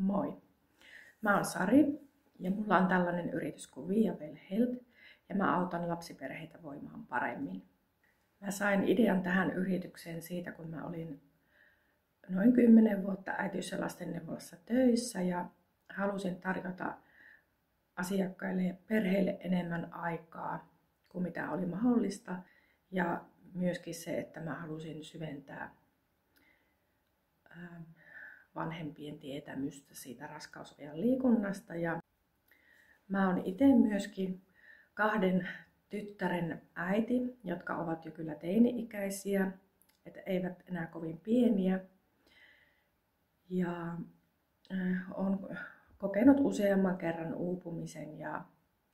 Moi! Mä oon Sari ja mulla on tällainen yritys kuin Via Well Health ja mä autan lapsiperheitä voimaan paremmin. Mä sain idean tähän yritykseen siitä, kun mä olin noin 10 vuotta äitiys- ja lastenneuvolassa töissä ja halusin tarjota asiakkaille ja perheille enemmän aikaa kuin mitä oli mahdollista. Ja myöskin se, että mä halusin syventää vanhempien tietämystä siitä raskausajan liikunnasta. Ja mä oon itse myöskin 2 tyttären äiti, jotka ovat jo kyllä teini-ikäisiä, että eivät enää kovin pieniä. Ja olen kokenut useamman kerran uupumisen ja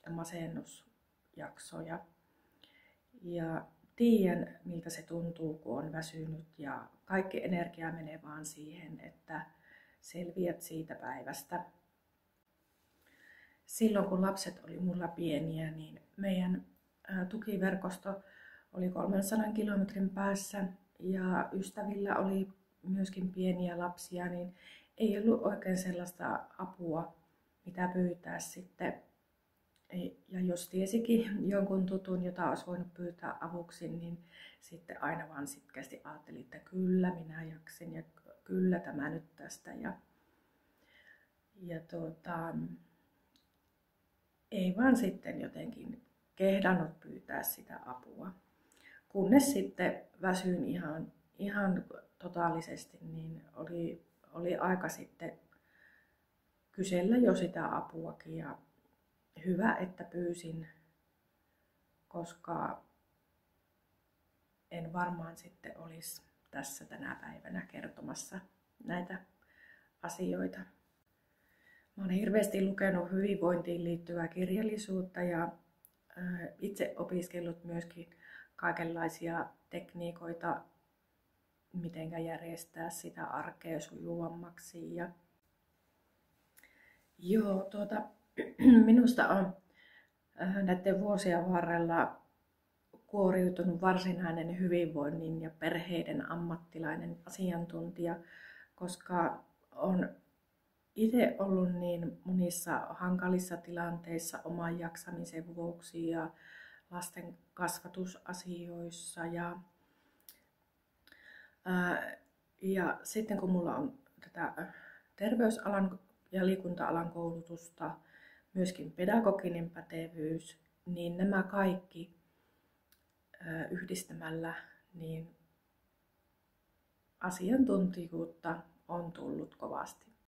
masennusjaksoja. Ja tiedän, miltä se tuntuu, kun on väsynyt ja kaikki energia menee vaan siihen, että selviät siitä päivästä. Silloin kun lapset oli mulla pieniä, niin meidän tukiverkosto oli 300 kilometrin päässä ja ystävillä oli myöskin pieniä lapsia, niin ei ollut oikein sellaista apua, mitä pyytää sitten. Ja jos tiesikin jonkun tutun, jota olisi voinut pyytää avuksi, niin sitten aina vaan sitkeästi ajattelin, että kyllä minä jaksin ja kyllä tämä nyt tästä. Ei vaan sitten jotenkin kehdannut pyytää sitä apua. Kunnes sitten väsyin ihan totaalisesti, niin oli aika sitten kysellä jo sitä apuakin. Ja hyvä, että pyysin, koska en varmaan sitten olisi tässä tänä päivänä kertomassa näitä asioita. Mä olen hirveästi lukenut hyvinvointiin liittyvää kirjallisuutta ja itse opiskellut myöskin kaikenlaisia tekniikoita, miten järjestää sitä arkea sujuvammaksi. Minusta on näiden vuosien varrella kuoriutunut varsinainen hyvinvoinnin ja perheiden ammattilainen asiantuntija, koska olen itse ollut niin monissa hankalissa tilanteissa oman jaksamisen vuoksi ja lasten kasvatusasioissa. Ja sitten kun mulla on tätä terveysalan ja liikunta-alan koulutusta, myöskin pedagoginen pätevyys, niin nämä kaikki yhdistämällä niin asiantuntijuutta on tullut kovasti.